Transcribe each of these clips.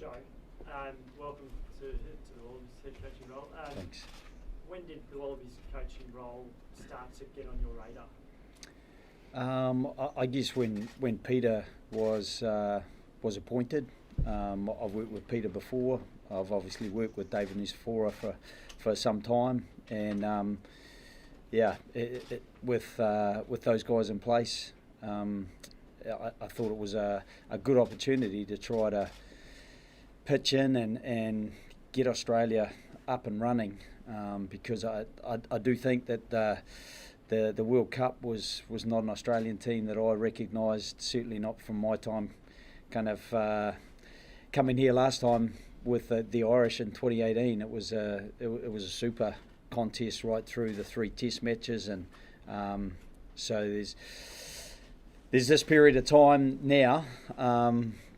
Joe, welcome to the Wallabies head coaching role. Thanks. When did the Wallabies coaching role start to get on your radar? I guess when Peter was appointed. I've worked with Peter before. I've obviously worked with David Nisifora for some time, and with those guys in place, I thought it was a good opportunity to try to pitch in and get Australia up and running, because I do think that the World Cup was not an Australian team that I recognised, certainly not from my time kind of coming here last time with the Irish in 2018. It was a super contest right through the 3 test matches, and so there's this period of time now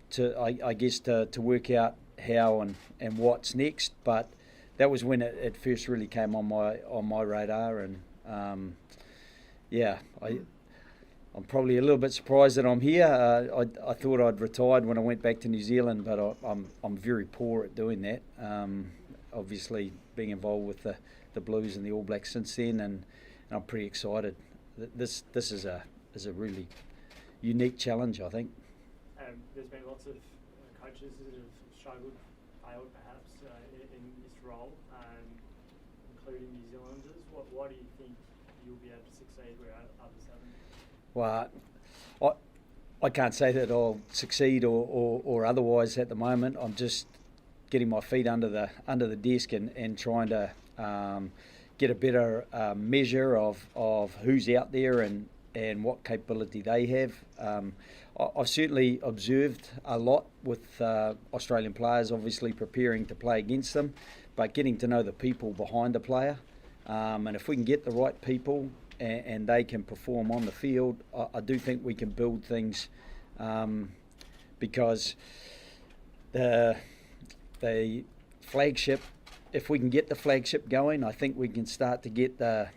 to work out how and what's next. But that was when it first really came on my radar, and I'm probably a little bit surprised that I'm here. I thought I'd retired when I went back to New Zealand, but I'm very poor at doing that. Obviously, being involved with the Blues and the All Blacks since then, and I'm pretty excited. This is a really unique challenge, I think. There's been lots of coaches that have struggled, failed perhaps in this role, including New Zealanders. Why do you think you'll be able to succeed where others haven't? Well, I can't say that I'll succeed or otherwise at the moment. I'm just getting my feet under the desk and trying to get a better measure of who's out there and what capability they have. I've certainly observed a lot with Australian players, obviously preparing to play against them, but getting to know the people behind the player. And if we can get the right people and they can perform on the field, I do think we can build things, because the flagship, if we can get the flagship going, I think we can start to get the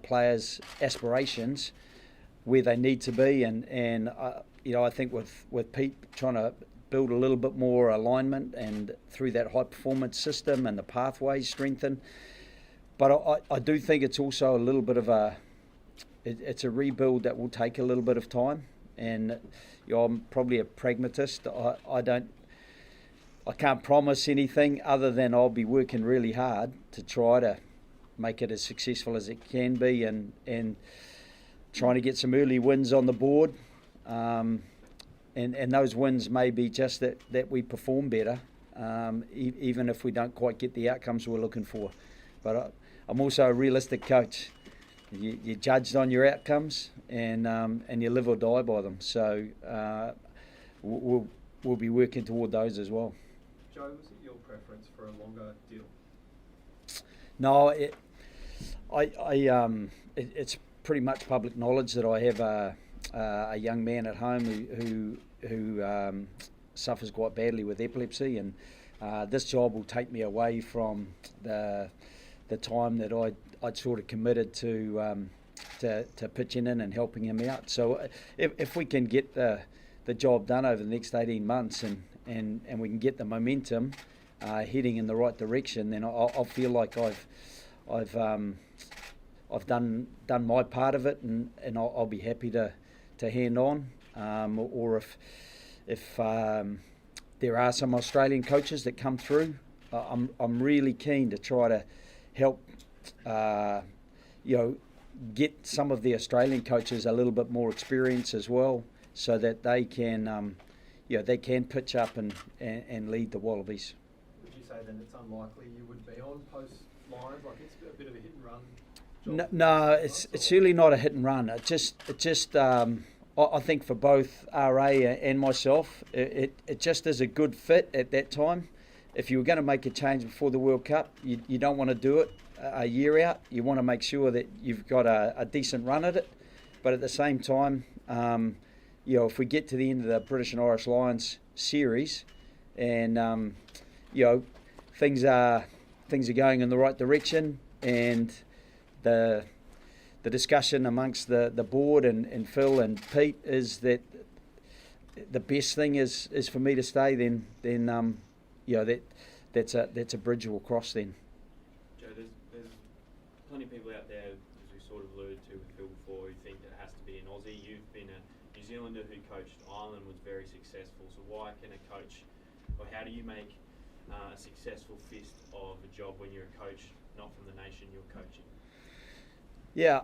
players' aspirations where they need to be, and I think with Pete trying to build a little bit more alignment and through that high performance system and the pathways strengthen. But I do think it's also a little bit of it's a rebuild that will take a little bit of time, and I'm probably a pragmatist. I can't promise anything other than I'll be working really hard to try to make it as successful as it can be, and trying to get some early wins on the board, and those wins may be just that we perform better, even if we don't quite get the outcomes we're looking for. But I'm also a realistic coach. You're judged on your outcomes, and you live or die by them. So we'll be working toward those as well. Joe, was it your preference for a longer deal? No, it's pretty much public knowledge that I have a young man at home who suffers quite badly with epilepsy, and this job will take me away from the time that I'd sort of committed to pitching in and helping him out. So if we can get the job done over the next 18 months and we can get the momentum heading in the right direction, then I'll feel like I've done my part of it, and I'll be happy to hand on. Or if there are some Australian coaches that come through, I'm really keen to try to help get some of the Australian coaches a little bit more experience as well, so that they can pitch up and lead the Wallabies. Would you say then it's unlikely you would be on post lines? Like, it's a bit of a hit and run job? No, it's certainly not a hit and run. It just I think for both RA and myself, it just is a good fit at that time. If you were going to make a change before the World Cup, you don't want to do it a year out. You want to make sure that you've got a decent run at it. But at the same time, if we get to the end of the British and Irish Lions series, and things are going in the right direction, and the discussion amongst the board and Phil and Pete is that the best thing is for me to stay, then that's a bridge we'll cross then. Joe, there's plenty of people out there, as we sort of alluded to with Phil before, who think it has to be an Aussie. You've been a New Zealander who coached Ireland, was very successful. So why can a coach, or how do you make a successful fist of a job when you're a coach not from the nation you're coaching? Yeah,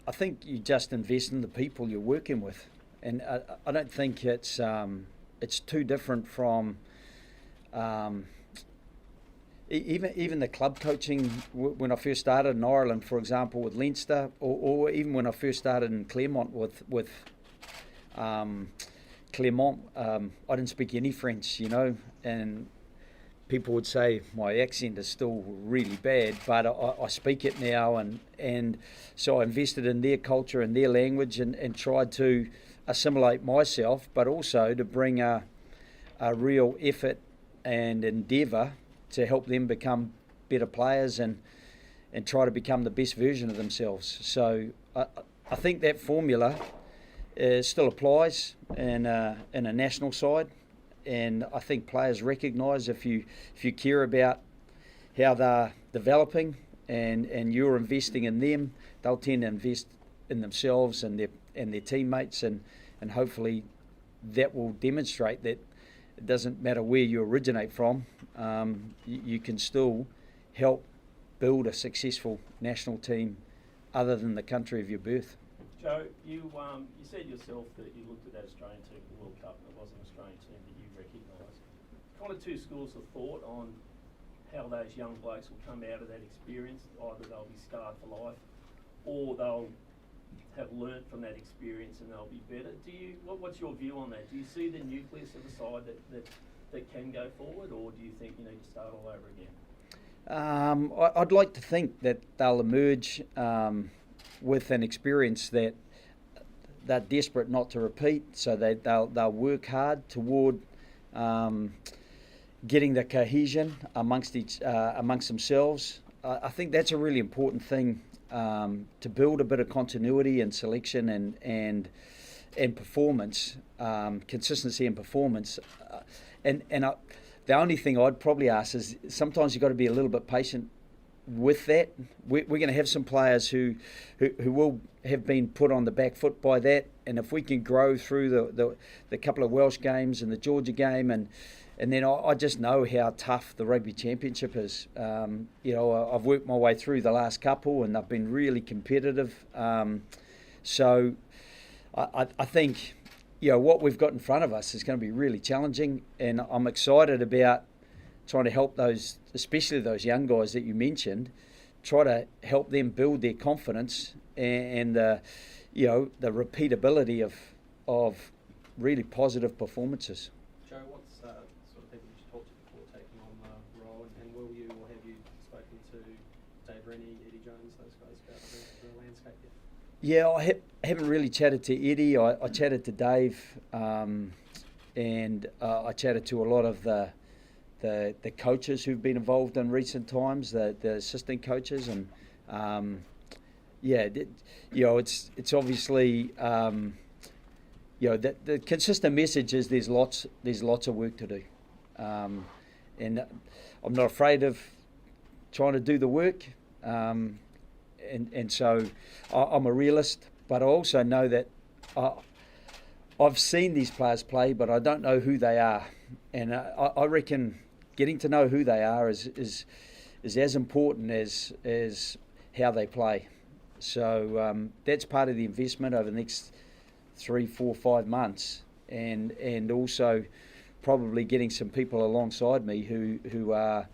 I think you just invest in the people you're working with, and I don't think it's too different from even the club coaching when I first started in Ireland, for example, with Leinster, or even when I first started in Claremont with Claremont. I didn't speak any French, and people would say my accent is still really bad, but I speak it now, and so I invested in their culture and their language and tried to assimilate myself, but also to bring a real effort and endeavour to help them become better players and try to become the best version of themselves. So I think that formula still applies in a national side. And I think players recognise if you care about how they're developing and you're investing in them, they'll tend to invest in themselves and their teammates, and hopefully that will demonstrate that it doesn't matter where you originate from, you can still help build a successful national team other than the country of your birth. Joe, you said yourself that you looked at that Australian team for the World Cup and it wasn't an Australian team that you recognised. Kind of two schools of thought on how those young blokes will come out of that experience. Either they'll be scarred for life, or they'll have learnt from that experience and they'll be better. What's your view on that? Do you see the nucleus of a side that can go forward, or do you think you need to start all over again? I'd like to think that they'll emerge with an experience that they're desperate not to repeat, so they'll work hard toward getting the cohesion amongst themselves. I think that's a really important thing, to build a bit of continuity and selection and performance, consistency and performance. The only thing I'd probably ask is sometimes you've got to be a little bit patient with that. We're going to have some players who will have been put on the back foot by that, and if we can grow through the couple of Welsh games and the Georgia game, and then I just know how tough the rugby championship is. I've worked my way through the last couple and they've been really competitive. So I think what we've got in front of us is going to be really challenging, and I'm excited about trying to help those, especially those young guys that you mentioned, try to help them build their confidence and the repeatability of really positive performances. Joe, what's sort of people you talked to before taking on the role, and will you or have you spoken to Dave Rennie, Eddie Jones, those guys about the landscape yet? Yeah, I haven't really chatted to Eddie. I chatted to Dave, and I chatted to a lot of the coaches who've been involved in recent times, the assistant coaches, and it's obviously the consistent message is there's lots of work to do, and I'm not afraid of trying to do the work, and so I'm a realist, but I also know that I've seen these players play, but I don't know who they are, and I reckon getting to know who they are is as important as how they play. So that's part of the investment over the next 3, 4, 5 months, and also probably getting some people alongside me who are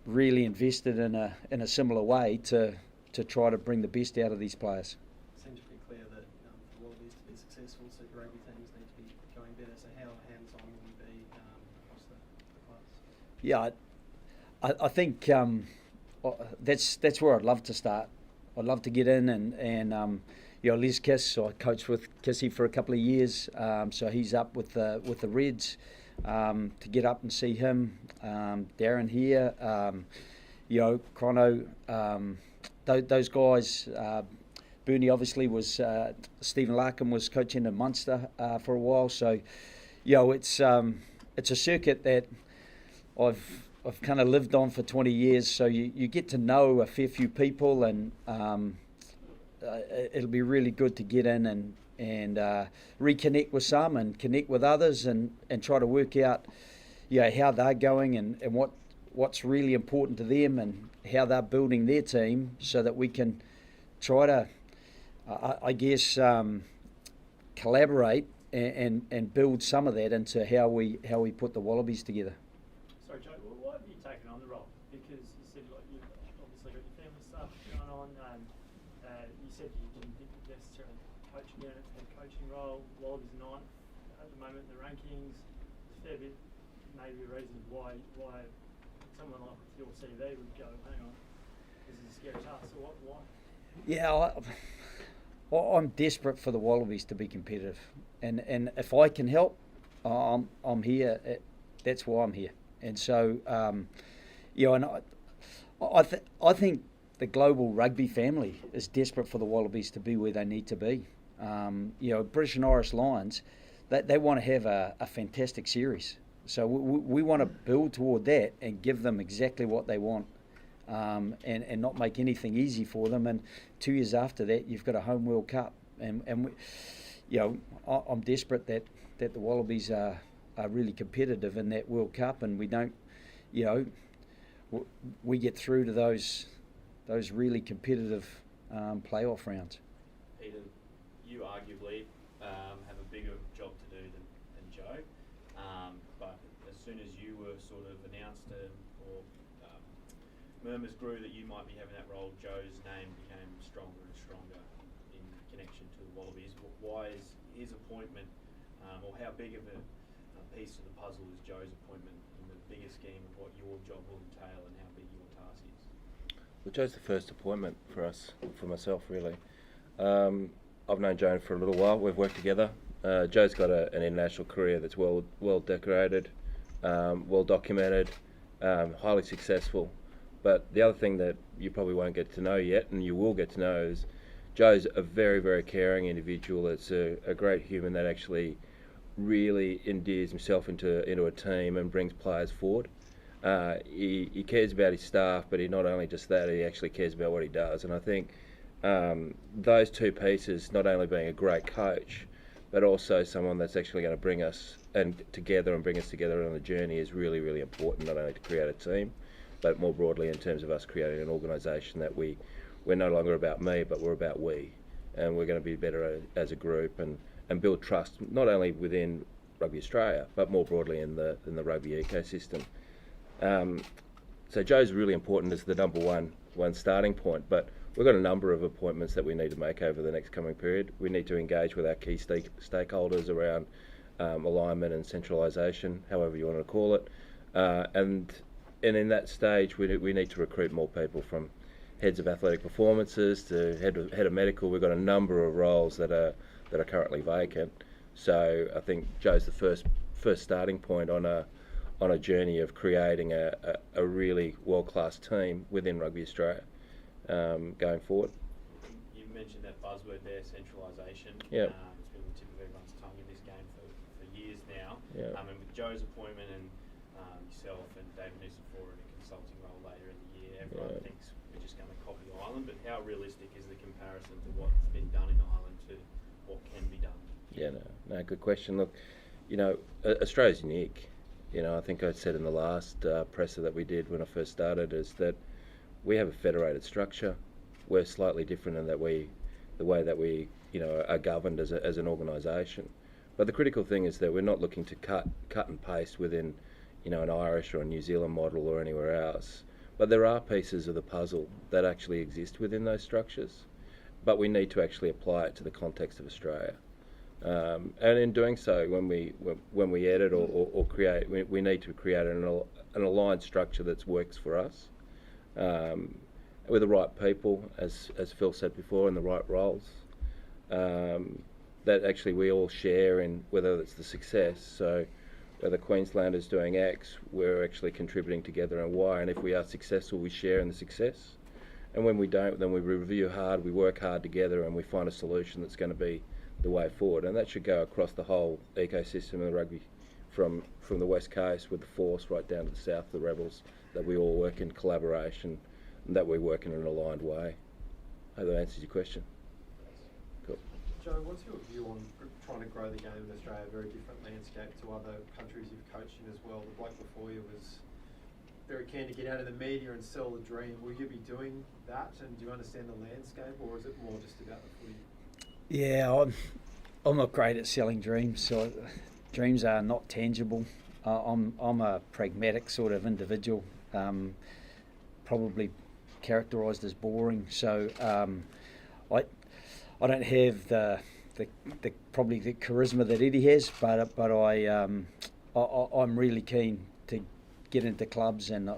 really invested in a similar way to try to bring the best out of these players. It seems pretty clear that for the Wallabies to be successful, Super Rugby teams need to be going better. So how hands-on will you be across the clubs? Yeah, I think that's where I'd love to start. I'd love to get in and Les Kiss, I coached with Kissy for a couple of years, so he's up with the Reds, to get up and see him. Darren here, Chrono, those guys, Bernie obviously was, Stephen Larkin was coaching in Munster for a while. So, it's a circuit that I've kind of lived on for 20 years. So you get to know a fair few people, and it'll be really good to get in and reconnect with some and connect with others and try to work out how they're going and what's really important to them and how they're building their team, so that we can try to collaborate and build some of that into how we put the Wallabies together. Sorry, Joe, why have you taken on the role? Because you said you've obviously got your family stuff going on, and you said you didn't think you'd necessarily coaching a head coaching role. Wallabies are ninth at the moment in the rankings. There's a fair bit, maybe a reason why someone like your CV would go, hang on, this is a scary task. So why? Yeah, I'm desperate for the Wallabies to be competitive, and if I can help, I'm here. That's why I'm here. And so, and I think the global rugby family is desperate for the Wallabies to be where they need to be. British and Irish Lions, they want to have a fantastic series. So we want to build toward that and give them exactly what they want, and not make anything easy for them. And 2 years after that, you've got a home World Cup, and I'm desperate that the Wallabies are really competitive in that World Cup, and we don't, we get through to those really competitive playoff rounds. Peter, you arguably have a bigger job to do than Joe, but as soon as you were sort of announced or murmurs grew that you might be having that role, Joe's name became stronger and stronger in connection to the Wallabies. Why is his appointment, or how big of a piece of the puzzle is Joe's appointment in the bigger scheme of what your job will entail and how big your task is? Well, Joe's the first appointment for us, for myself really. I've known Joe for a little while. We've worked together. Joe's got an international career that's well decorated, well documented, highly successful. But the other thing that you probably won't get to know yet, and you will get to know, is Joe's a very, very caring individual. It's a great human that actually really endears himself into a team and brings players forward. He cares about his staff, but he not only just that, he actually cares about what he does. And I think those two pieces, not only being a great coach, but also someone that's actually going to bring us together and bring us together on a journey, is really, really important, not only to create a team, but more broadly in terms of us creating an organisation that we're no longer about me, but we're about we. And we're going to be better as a group and build trust, not only within Rugby Australia, but more broadly in the rugby ecosystem. So Joe's really important as the number one starting point, but we've got a number of appointments that we need to make over the next coming period. We need to engage with our key stakeholders around alignment and centralisation, however you want to call it, and in that stage we need to recruit more people, from heads of athletic performances to head of medical. We've got a number of roles that are currently vacant. So I think Joe's the first starting point on a journey of creating a really world-class team within Rugby Australia going forward. You mentioned that buzzword there, centralisation. Yeah. It's been on the tip of everyone's tongue in this game for years now. Yeah. And with Joe's appointment and yourself and David Newsom for in a consulting role later in the year, everyone thinks we're just going to copy Ireland, but how realistic is the comparison to what's been done in Ireland to what can be done? Yeah, no, good question. Look, Australia's unique. I think I said in the last presser that we did when I first started, is that we have a federated structure. We're slightly different in that the way that we are governed as an organisation. But the critical thing is that we're not looking to cut and paste within an Irish or a New Zealand model or anywhere else. But there are pieces of the puzzle that actually exist within those structures. But we need to actually apply it to the context of Australia. And in doing so, when we edit or create, we need to create an aligned structure that works for us, with the right people, as Phil said before, in the right roles, that actually we all share in, whether it's the success. So whether Queensland is doing X, we're actually contributing together in Y, and if we are successful, we share in the success. And when we don't, then we review hard, we work hard together, and we find a solution that's going to be the way forward. And that should go across the whole ecosystem of the rugby, from the West Coast with the Force right down to the south, the Rebels, that we all work in collaboration and that we work in an aligned way. I hope that answers your question. Cool. Joe, what's your view on trying to grow the game in Australia? A very different landscape to other countries you've coached in as well. The bloke before you was very keen to get out of the media and sell the dream. Will you be doing that, and do you understand the landscape, or is it more just about the footy? Yeah, I'm not great at selling dreams. So dreams are not tangible. I'm a pragmatic sort of individual, probably characterised as boring. So I don't have the probably the charisma that Eddie has, but I'm really keen to get into clubs, and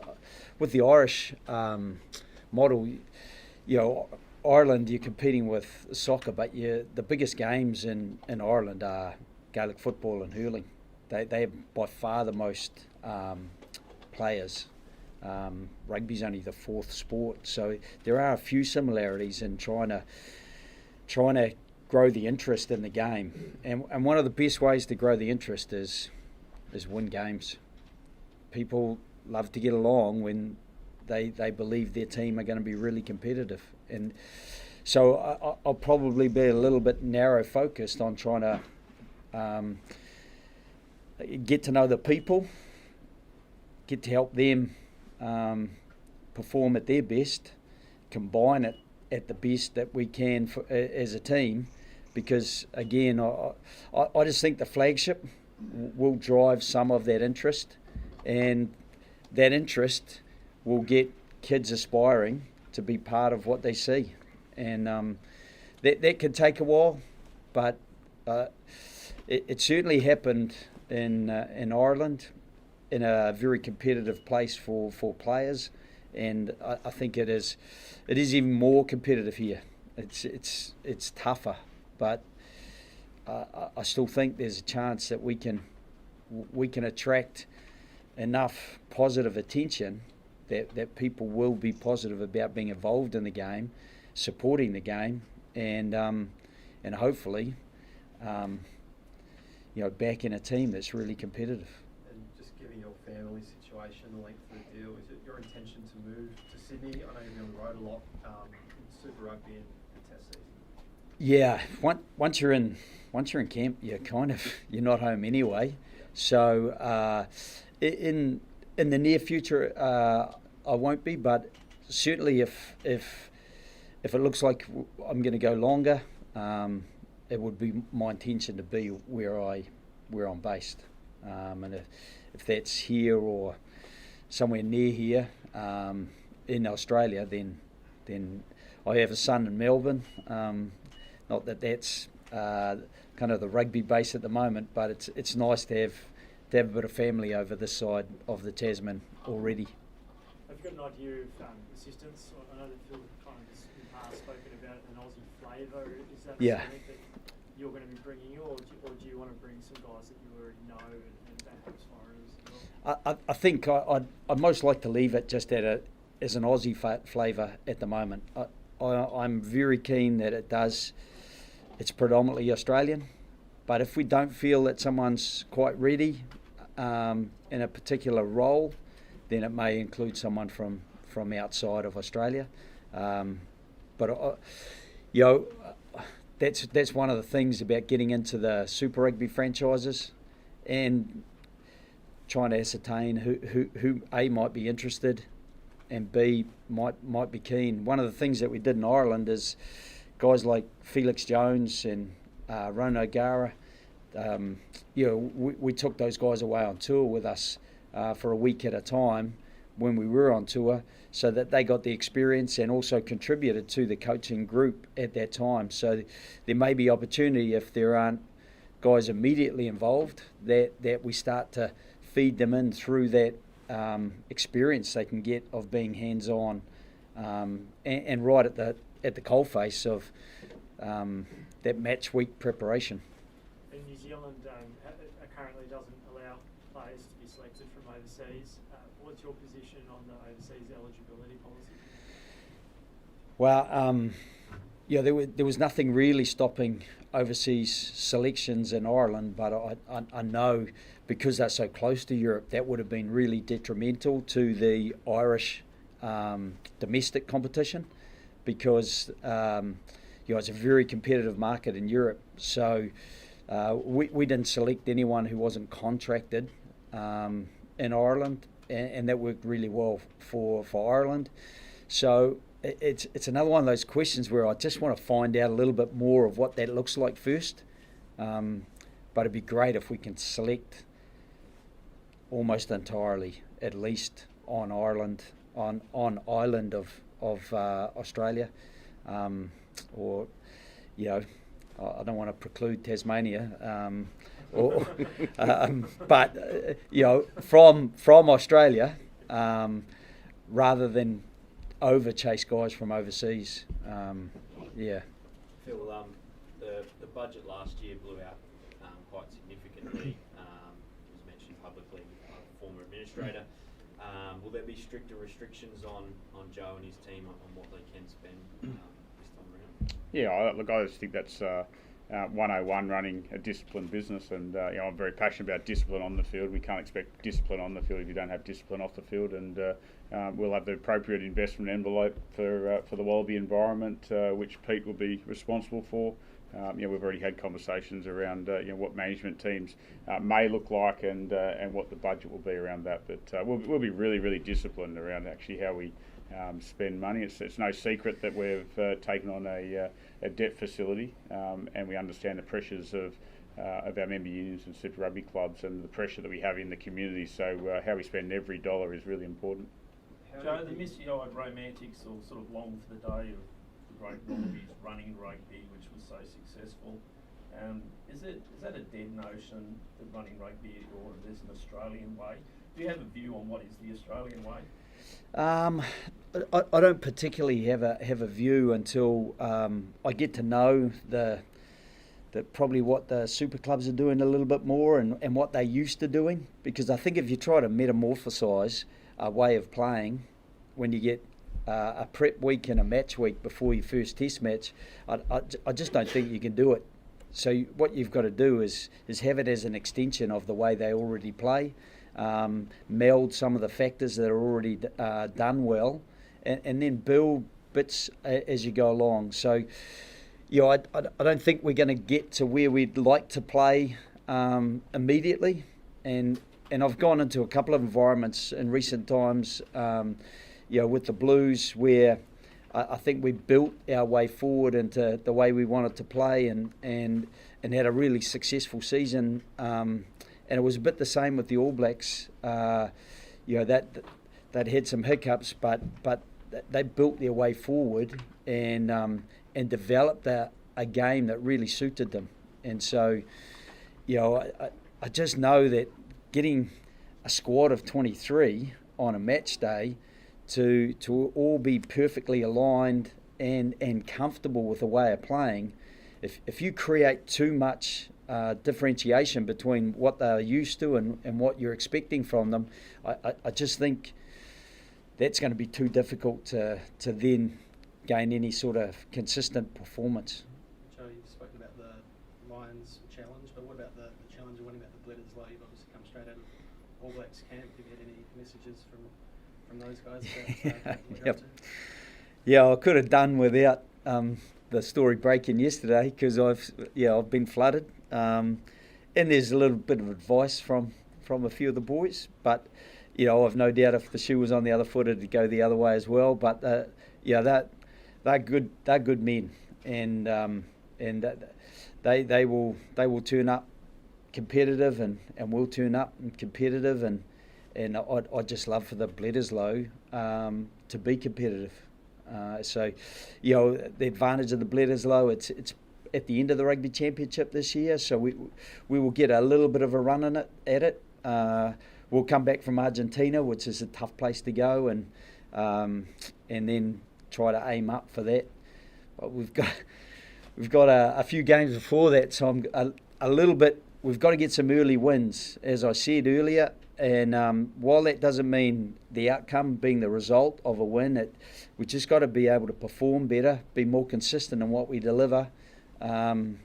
with the Irish model, you know, Ireland, you're competing with soccer, but the biggest games in Ireland are Gaelic football and hurling. They have by far the most players. Rugby's only the fourth sport, so there are a few similarities in trying to grow the interest in the game. And one of the best ways to grow the interest is win games. People love to get along when they believe their team are going to be really competitive. And so I'll probably be a little bit narrow focused on trying to get to know the people, get to help them perform at their best, combine it at the best that we can as a team, because again, I just think the flagship will drive some of that interest, and that interest will get kids aspiring to be part of what they see. And that can take a while, but it certainly happened in Ireland, in a very competitive place for players, and I think it is even more competitive here. It's tougher, but I still think there's a chance that we can attract enough positive attention that people will be positive about being involved in the game, supporting the game, and hopefully, back in a team that's really competitive. And just given your family situation, the length of the deal, is it your intention to move to Sydney? I know you've been on the road a lot in Super Rugby and Test season. Yeah, once you're in camp, you're not home anyway. So in the near future, I won't be, but certainly if it looks like I'm going to go longer, it would be my intention to be where I'm based, and if that's here or somewhere near here in Australia, then I have a son in Melbourne. Not that that's kind of the rugby base at the moment, but it's nice to have a bit of family over this side of the Tasman already. Have you got an idea of assistance? I know that Phil kind of in the past spoken about an Aussie flavour. Is that something that you're going to be bringing, or do you want to bring some guys that you already know and perhaps foreigners as well? I think I'd most like to leave it just as an Aussie flavour at the moment. I'm very keen that it's predominantly Australian, but if we don't feel that someone's quite ready in a particular role, then it may include someone from outside of Australia. But that's one of the things about getting into the Super Rugby franchises and trying to ascertain who A might be interested and B might be keen. One of the things that we did in Ireland is guys like Felix Jones and Ron O'Gara. We took those guys away on tour with us for a week at a time when we were on tour, so that they got the experience and also contributed to the coaching group at that time. So there may be opportunity, if there aren't guys immediately involved, that we start to feed them in through that experience they can get of being hands-on and right at the coalface of that match week preparation. And New Zealand currently doesn't allow players to be selected from overseas. What's your position on the overseas eligibility policy? Well, yeah, there was nothing really stopping overseas selections in Ireland, but I know because they're so close to Europe, that would have been really detrimental to the Irish domestic competition, because it's a very competitive market in Europe. So we didn't select anyone who wasn't contracted in Ireland, and that worked really well for Ireland. So it's another one of those questions where I just want to find out a little bit more of what that looks like first. But it'd be great if we can select almost entirely, at least on Ireland, on island of Australia, or I don't want to preclude Tasmania, but from Australia, rather than chase guys from overseas. Phil, the budget last year blew out quite significantly. It was mentioned publicly by a former administrator. Will there be stricter restrictions on Joe and his team on what they can spend this time around? Yeah, look, I just think that's 101, running a disciplined business, and I'm very passionate about discipline on the field. We can't expect discipline on the field if you don't have discipline off the field, and we'll have the appropriate investment envelope for the Wallaby environment, which Pete will be responsible for. We've already had conversations around what management teams may look like, and what the budget will be around that. But we'll be really, really disciplined around actually how we spend money. It's no secret that we've taken on a debt facility, and we understand the pressures of our member unions and Super Rugby clubs, and the pressure that we have in the community. So how we spend every dollar is really important. Joe, the misty-eyed romantics all sort of long for the day of the great Wallabies running rugby, which was so successful. Is that a dead notion, that running rugby, or there's an Australian way? Do you have a view on what is the Australian way? I don't particularly have a view until I get to know probably what the super clubs are doing a little bit more, and what they used to doing. Because I think if you try to metamorphosize a way of playing when you get a prep week and a match week before your first test match, I just don't think you can do it. So what you've got to do is have it as an extension of the way they already play, meld some of the factors that are already done well, and then build bits as you go along. So I don't think we're going to get to where we'd like to play immediately, and I've gone into a couple of environments in recent times, with the Blues, where I think we built our way forward into the way we wanted to play, and had a really successful season. And it was a bit the same with the All Blacks. That had some hiccups, but they built their way forward and developed a game that really suited them. And so, I just know that getting a squad of 23 on a match day to all be perfectly aligned and comfortable with the way of playing, if you create too much differentiation between what they're used to and what you're expecting from them, I just think that's going to be too difficult to then gain any sort of consistent performance. Joe, you've spoken about the Lions challenge, but what about the challenge of winning about the Bledisloe? You've obviously come straight out of All Blacks camp. Have you had any messages from those guys about what you're up to? Yeah, I could have done without the story breaking yesterday, because I've been flooded, and there's a little bit of advice from a few of the boys, but I've no doubt if the shoe was on the other foot it'd go the other way as well. But they're good men, and they will turn up competitive, and we'll turn up and competitive, and I'd just love for the Bledisloe to be competitive. So the advantage of the Bledisloe, it's at the end of the Rugby Championship this year, so we will get a little bit of a run at it. We'll come back from Argentina, which is a tough place to go, and then try to aim up for that. But we've got a few games before that, so I'm a little bit. We've got to get some early wins. As I said earlier, And while that doesn't mean the outcome being the result of a win, we just got to be able to perform better, be more consistent in what we deliver, and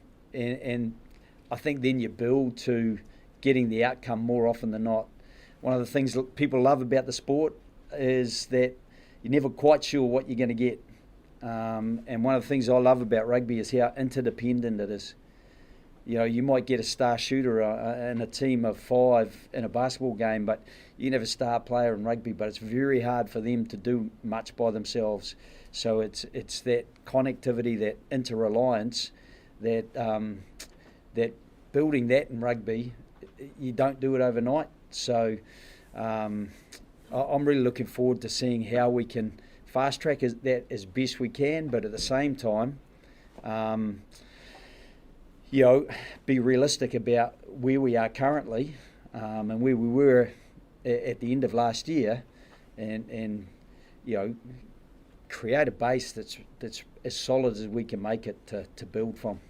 I think then you build to getting the outcome more often than not. One of the things that people love about the sport is that you're never quite sure what you're going to get. And one of the things I love about rugby is how interdependent it is. You know, you might get a star shooter in a team of 5 in a basketball game, but you can have a star player in rugby, but it's very hard for them to do much by themselves. So it's that connectivity, that interreliance, that building that in rugby, you don't do it overnight. So I'm really looking forward to seeing how we can fast track that as best we can, but at the same time, be realistic about where we are currently and where we were at the end of last year, and create a base that's as solid as we can make it to build from.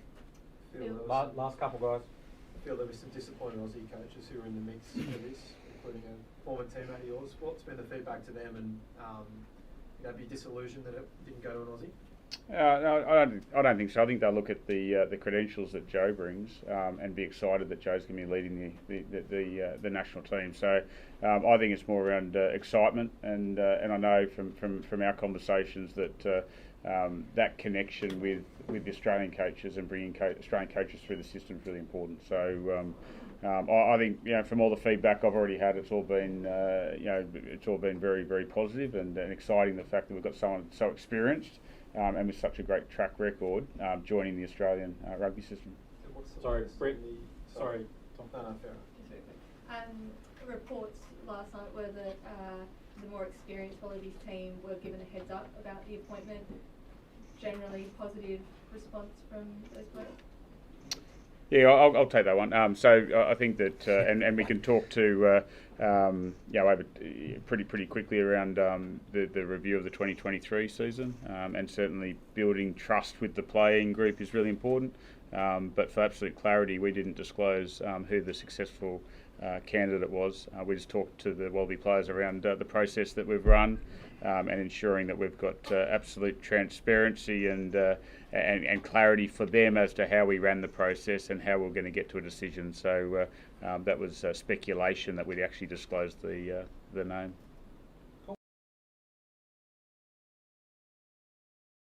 Last couple, guys. I feel there were some disappointed Aussie coaches who were in the mix for this, including a former teammate of yours. What's been the feedback to them, and be disillusioned that it didn't go to an Aussie? No, I don't think so. I think they'll look at the credentials that Joe brings and be excited that Joe's going to be leading the national team. So I think it's more around excitement, and I know from our conversations that that connection with the Australian coaches and bringing Australian coaches through the system is really important. So I think from all the feedback I've already had, it's all been very, very positive and exciting. The fact that we've got someone so experienced and with such a great track record joining the Australian rugby system. Sorry, Brett. Sorry, Tom. No, fair enough. Reports last night were that the more experienced Wallabies team were given a heads up about the appointment. Generally positive response from those players? Yeah, I'll take that one. So I think that, and we can talk to over pretty quickly around the review of the 2023 season, and certainly building trust with the playing group is really important. But for absolute clarity, we didn't disclose who the successful candidate was. We just talked to the Wallaby players around the process that we've run, and ensuring that we've got absolute transparency and clarity for them as to how we ran the process and how we're going to get to a decision. So that was speculation that we'd actually disclosed the name.